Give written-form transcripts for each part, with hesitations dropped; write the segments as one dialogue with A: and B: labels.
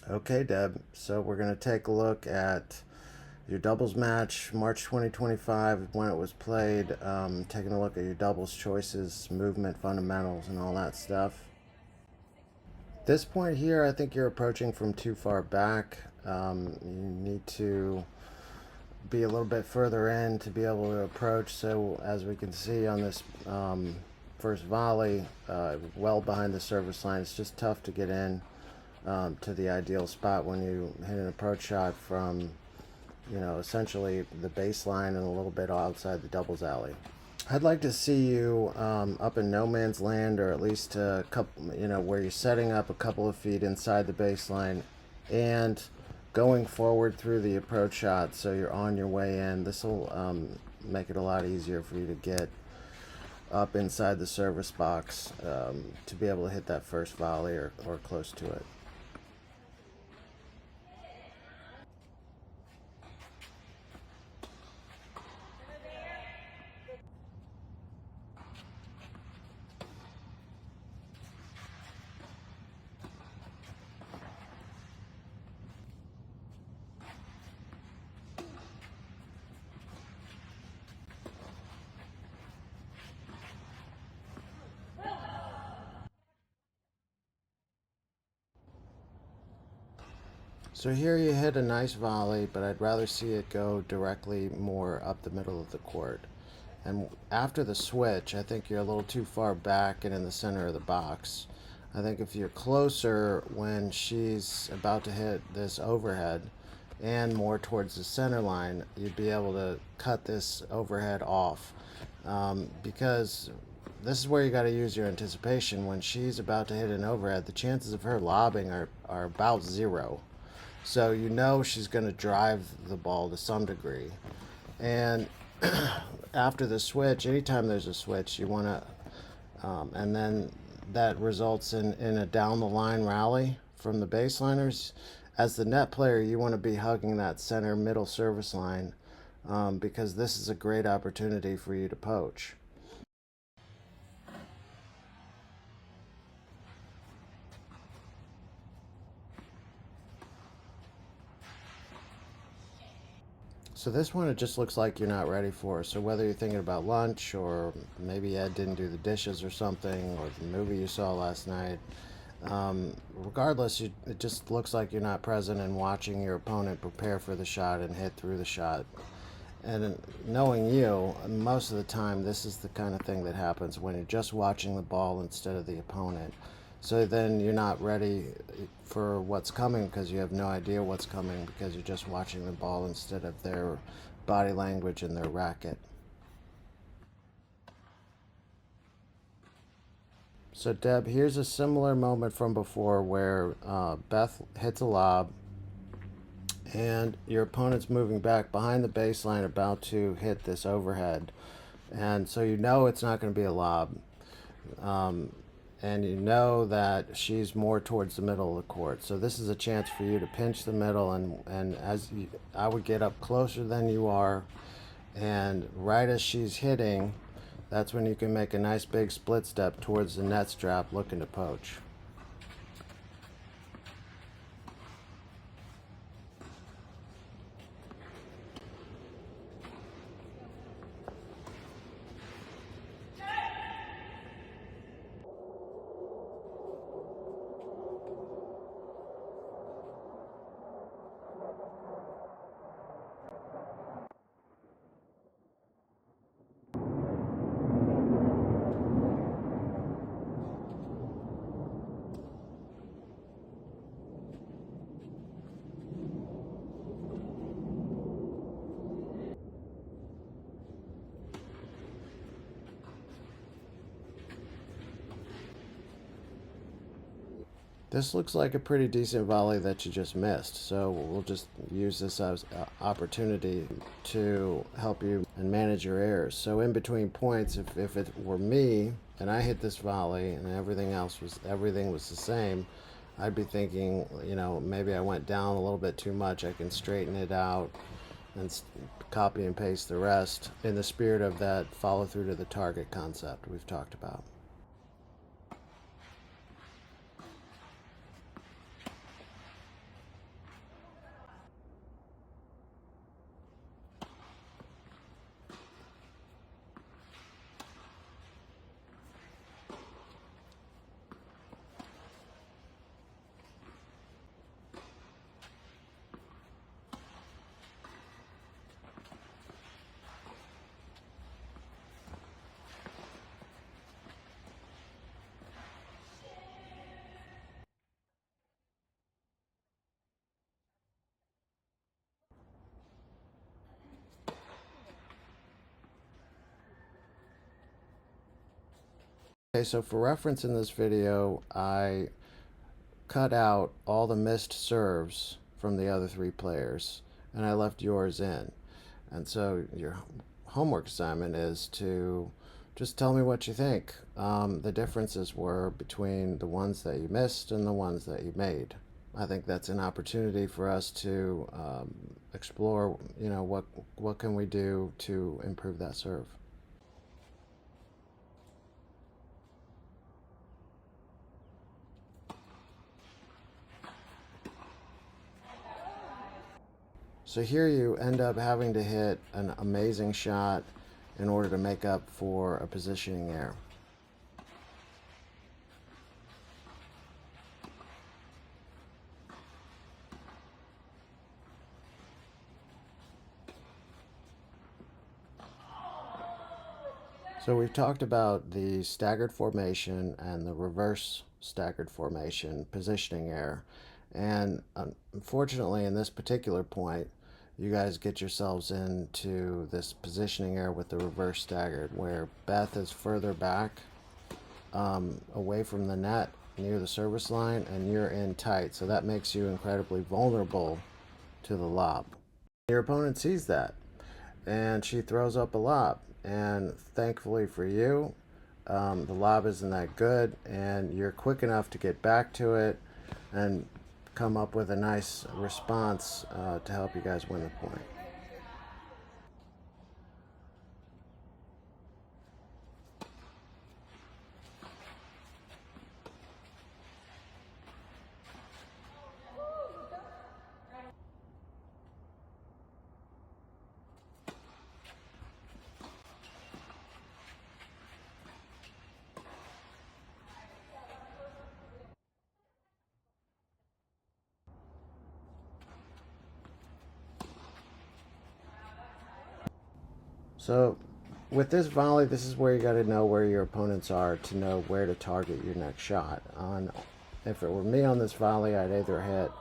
A: Okay, Deb. So we're going to take a look at your doubles match, March 2025, when it was played, taking a look at your doubles choices, movement fundamentals, and all that stuff. This point here, I think you're approaching from too far back. You need to be a little bit further in to be able to approach. So as we can see on this first volley, well behind the service line, it's just tough to get in to the ideal spot when you hit an approach shot from, essentially the baseline and a little bit outside the doubles alley. I'd like to see you up in no man's land, or at least a couple, where you're setting up a couple of feet inside the baseline and going forward through the approach shot so you're on your way in. This will make it a lot easier for you to get up inside the service box to be able to hit that first volley or close to it. So here you hit a nice volley, but I'd rather see it go directly more up the middle of the court. And after the switch, I think you're a little too far back and in the center of the box. I think if you're closer when she's about to hit this overhead and more towards the center line, you'd be able to cut this overhead off. Because this is where you got to use your anticipation. When she's about to hit an overhead, the chances of her lobbing are about zero. So you know she's going to drive the ball to some degree. And after the switch, anytime there's a switch, you want to, and then that results in a down the line rally from the baseliners. As the net player, you want to be hugging that center middle service line because this is a great opportunity for you to poach. So this one, it just looks like you're not ready for. So whether you're thinking about lunch, or maybe Ed didn't do the dishes or something, or the movie you saw last night, regardless, it just looks like you're not present and watching your opponent prepare for the shot and hit through the shot. And knowing you, most of the time, this is the kind of thing that happens when you're just watching the ball instead of the opponent. So then you're not ready for what's coming because you have no idea what's coming because you're just watching the ball instead of their body language and their racket. So Deb, here's a similar moment from before where Beth hits a lob and your opponent's moving back behind the baseline about to hit this overhead. And so you know it's not going to be a lob. And you know that she's more towards the middle of the court. So this is a chance for you to pinch the middle, and I would get up closer than you are, and right as she's hitting, that's when you can make a nice big split step towards the net strap looking to poach. This looks like a pretty decent volley that you just missed, so we'll just use this as an opportunity to help you and manage your errors. So in between points, if it were me and I hit this volley and everything was the same, I'd be thinking, maybe I went down a little bit too much. I can straighten it out and copy and paste the rest in the spirit of that follow through to the target concept we've talked about. Okay, so for reference in this video, I cut out all the missed serves from the other three players, and I left yours in. And so your homework assignment is to just tell me what you think the differences were between the ones that you missed and the ones that you made. I think that's an opportunity for us to explore, what can we do to improve that serve. So here you end up having to hit an amazing shot in order to make up for a positioning error. So we've talked about the staggered formation and the reverse staggered formation positioning error. And unfortunately, in this particular point, you guys get yourselves into this positioning error with the reverse staggered, where Beth is further back away from the net near the service line, and you're in tight. So that makes you incredibly vulnerable to the lob. Your opponent sees that, and she throws up a lob. And thankfully for you, the lob isn't that good, and you're quick enough to get back to it and come up with a nice response to help you guys win the point. So with this volley, this is where you got to know where your opponents are to know where to target your next shot. If it were me on this volley, I'd either hit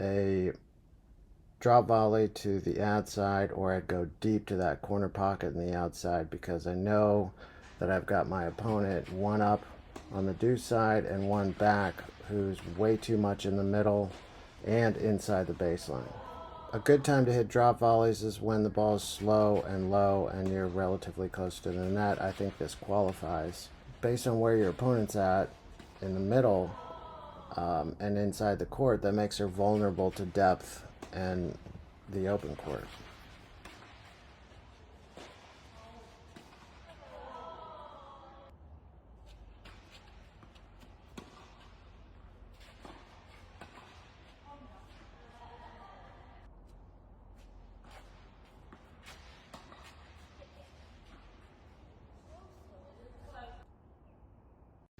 A: a drop volley to the outside, or I'd go deep to that corner pocket in the outside, because I know that I've got my opponent one up on the deuce side and one back who's way too much in the middle and inside the baseline. A good time to hit drop volleys is when the ball is slow and low and you're relatively close to the net. I think this qualifies. Based on where your opponent's at in the middle and inside the court, that makes her vulnerable to depth and the open court.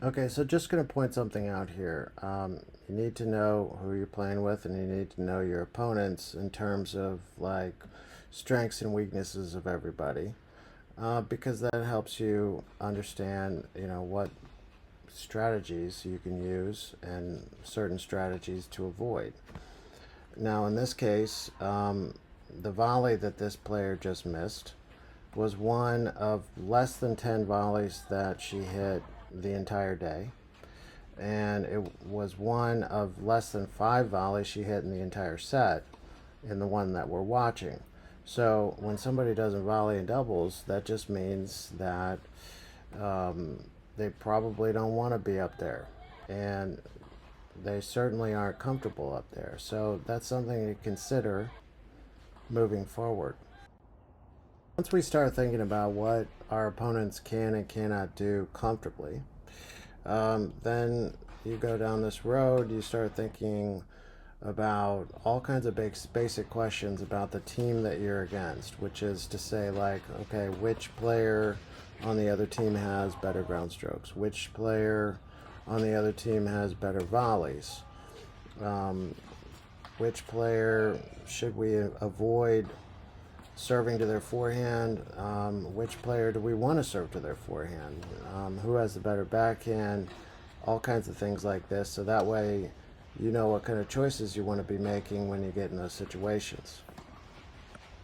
A: Okay, so just going to point something out here. You need to know who you're playing with, and you need to know your opponents in terms of like strengths and weaknesses of everybody, because that helps you understand, what strategies you can use and certain strategies to avoid. Now, in this case, the volley that this player just missed was one of less than 10 volleys that she hit the entire day, and it was one of less than 5 volleys she hit in the entire set in the one that we're watching. So when somebody doesn't volley in doubles, that just means that they probably don't want to be up there, and they certainly aren't comfortable up there. So that's something to consider moving forward. Once we start thinking about what our opponents can and cannot do comfortably, then you go down this road, you start thinking about all kinds of basic questions about the team that you're against, which is to say, like, okay, which player on the other team has better ground strokes? Which player on the other team has better volleys? Which player should we avoid serving to their forehand? Which player do we want to serve to their forehand? Who has the better backhand? All kinds of things like this, so that way you know what kind of choices you want to be making when you get in those situations.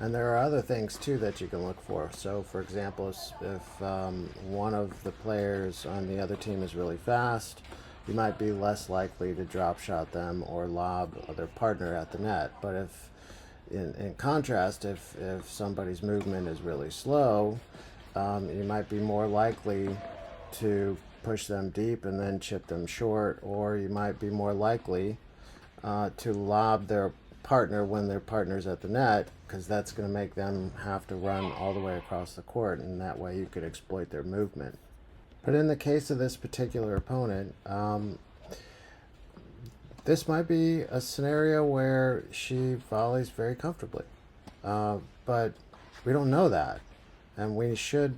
A: And there are other things too that you can look for. So, for example, if one of the players on the other team is really fast, you might be less likely to drop shot them or lob their partner at the net. But if, in contrast, if somebody's movement is really slow, you might be more likely to push them deep and then chip them short, or you might be more likely to lob their partner when their partner's at the net, because that's going to make them have to run all the way across the court, and that way you could exploit their movement. But in the case of this particular opponent, this might be a scenario where she volleys very comfortably, but we don't know that, and we should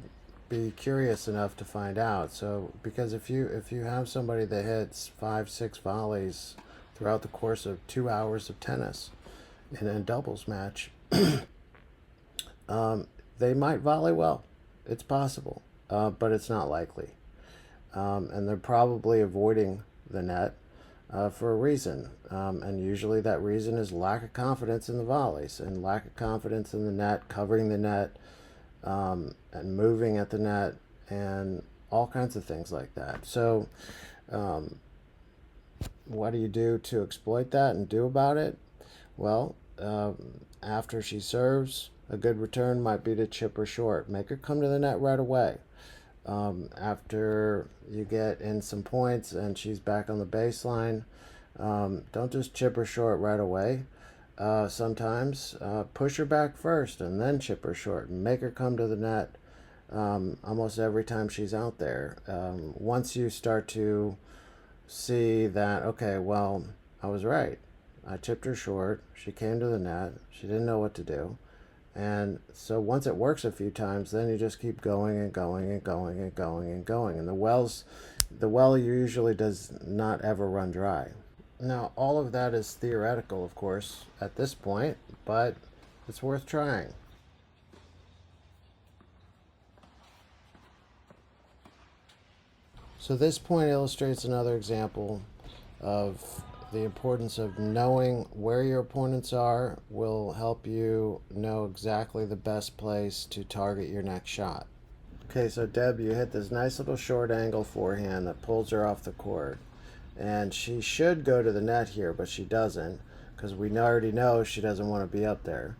A: be curious enough to find out. So, because if you have somebody that hits 5-6 volleys throughout the course of 2 hours of tennis in a doubles match, they might volley well. It's possible, but it's not likely. And they're probably avoiding the net for a reason. And usually that reason is lack of confidence in the volleys and lack of confidence in the net, covering the net, and moving at the net, and all kinds of things like that. So what do you do to exploit that and do about it? Well, after she serves, a good return might be to chip her short. Make her come to the net right away. After you get in some points and she's back on the baseline, don't just chip her short right away. Sometimes push her back first and then chip her short and make her come to the net almost every time she's out there. Once you start to see that, okay, well, I was right. I chipped her short. She came to the net. She didn't know what to do. And so once it works a few times, then you just keep going and going and going and going and going. And the well usually does not ever run dry. Now, all of that is theoretical, of course, at this point, but it's worth trying. So this point illustrates another example of the importance of knowing where your opponents are will help you know exactly the best place to target your next shot. Okay, so Deb, you hit this nice little short angle forehand that pulls her off the court. And she should go to the net here, but she doesn't, because we already know she doesn't want to be up there.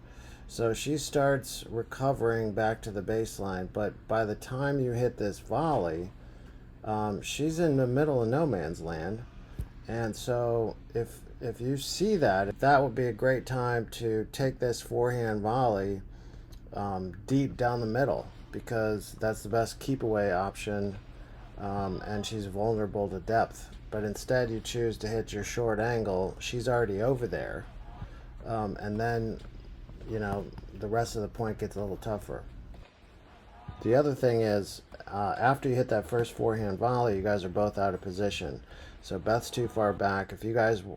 A: So she starts recovering back to the baseline, but by the time you hit this volley, she's in the middle of no man's land. And so if you see that, that would be a great time to take this forehand volley deep down the middle, because that's the best keep away option, and she's vulnerable to depth. But instead you choose to hit your short angle. She's already over there, and then the rest of the point gets a little tougher. The other thing is, after you hit that first forehand volley, you guys are both out of position. So Beth's too far back.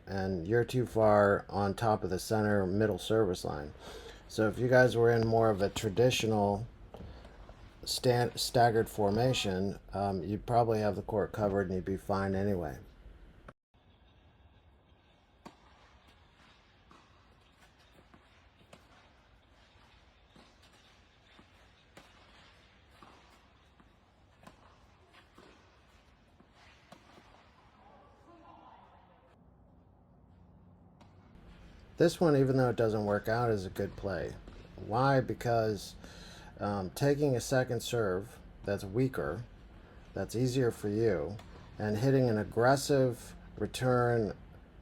A: And you're too far on top of the center middle service line. So if you guys were in more of a traditional staggered formation, you'd probably have the court covered and you'd be fine anyway. This one, even though it doesn't work out, is a good play. Why? Because taking a second serve that's weaker, that's easier for you, and hitting an aggressive return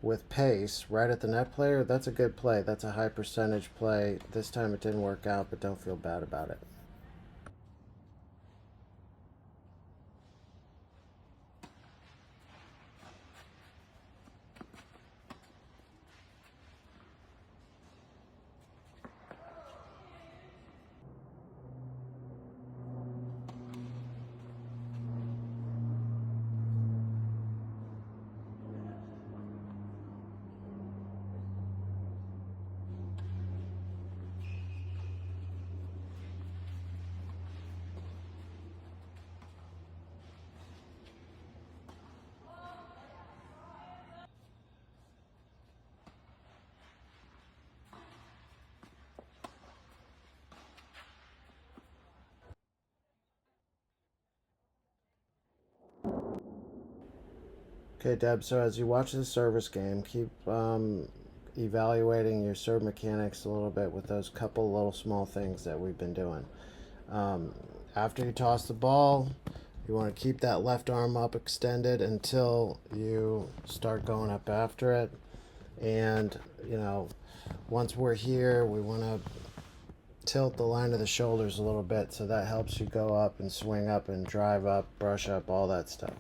A: with pace right at the net player, that's a good play. That's a high percentage play. This time it didn't work out, but don't feel bad about it. Okay, Deb, so as you watch the service game, keep evaluating your serve mechanics a little bit with those couple little small things that we've been doing. Um, After you toss the ball, you want to keep that left arm up extended until you start going up after it. And, once we're here, we want to tilt the line of the shoulders a little bit, so that helps you go up and swing up and drive up, brush up, all that stuff.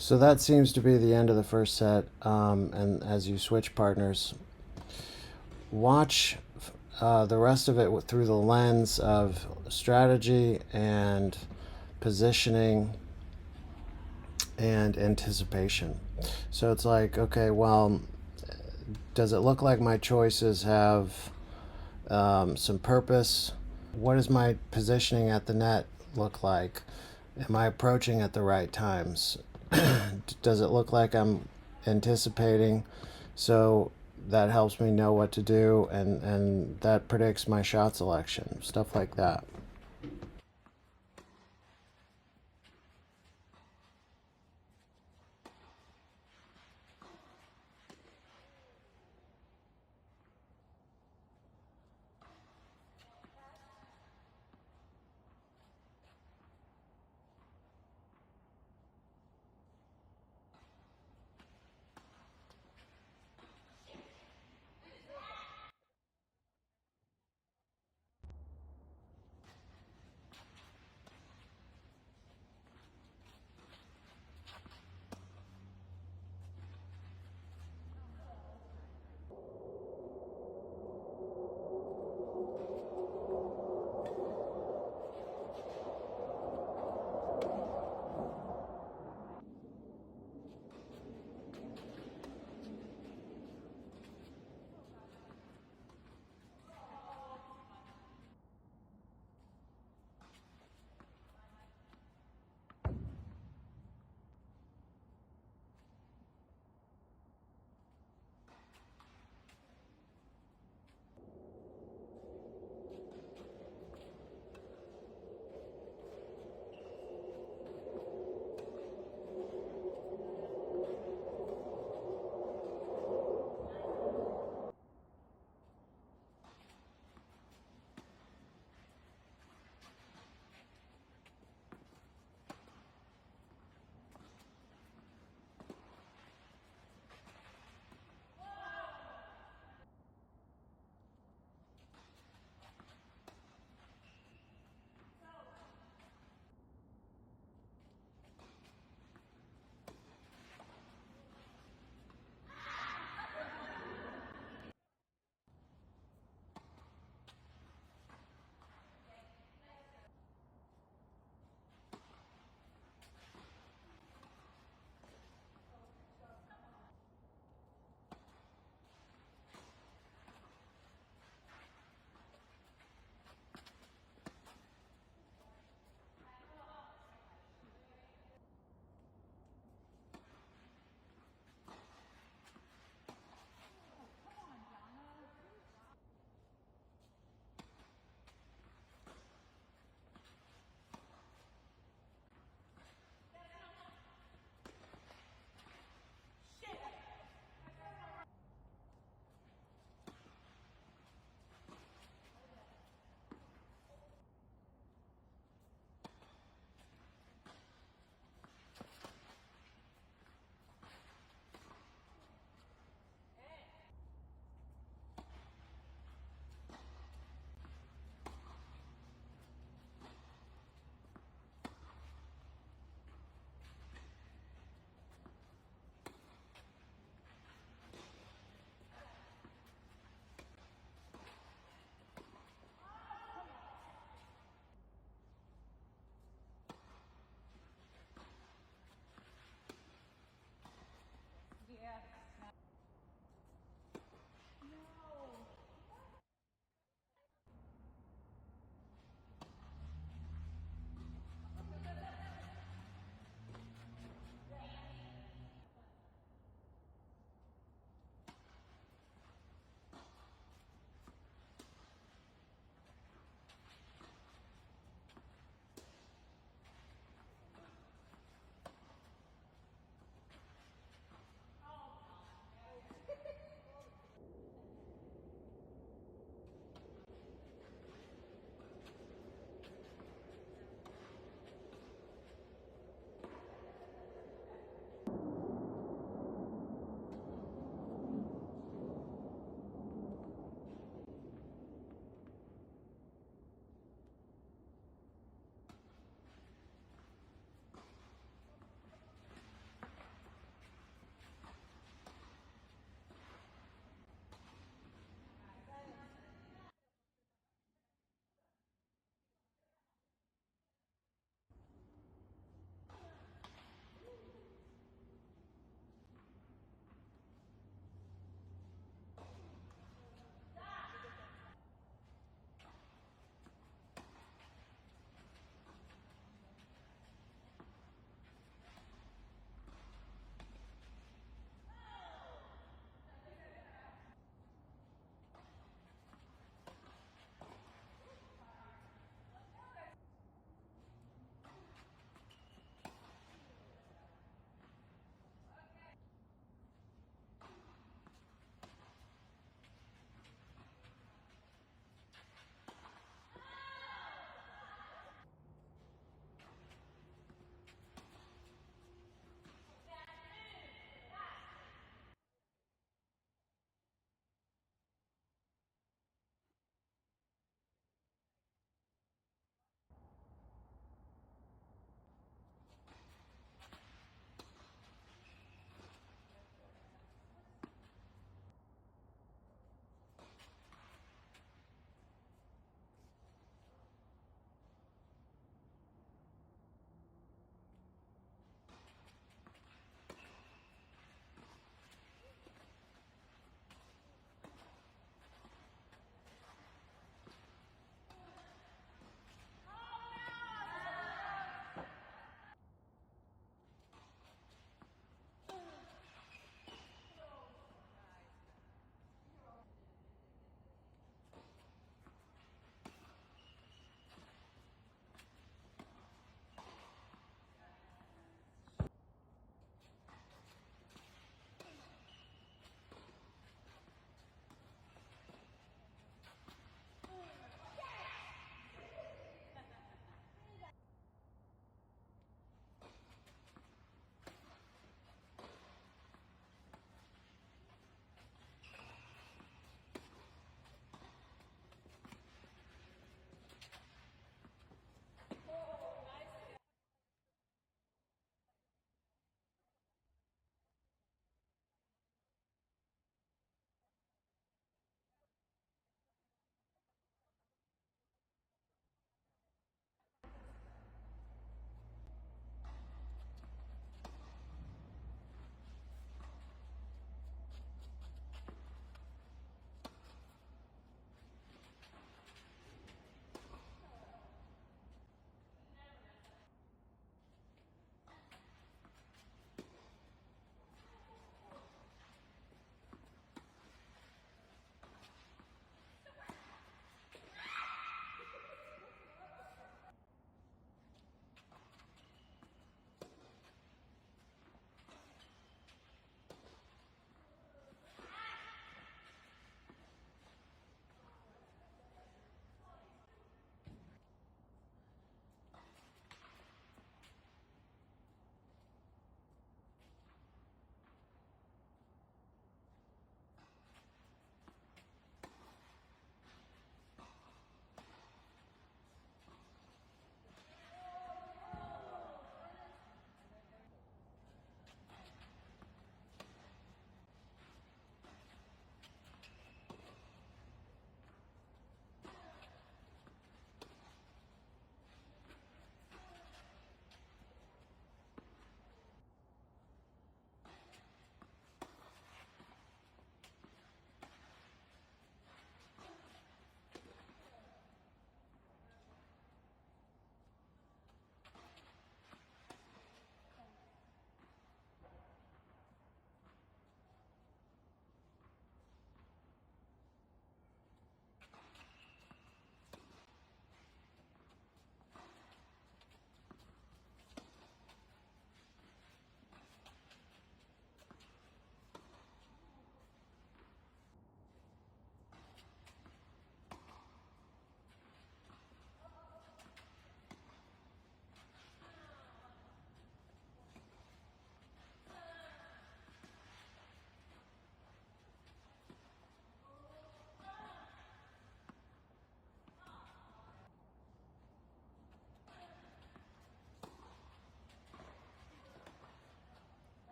A: So that seems to be the end of the first set. And as you switch partners, watch the rest of it through the lens of strategy and positioning and anticipation. So it's like, okay, well, does it look like my choices have some purpose? What does my positioning at the net look like? Am I approaching at the right times? Does it look like I'm anticipating? So that helps me know what to do, and that predicts my shot selection, stuff like that.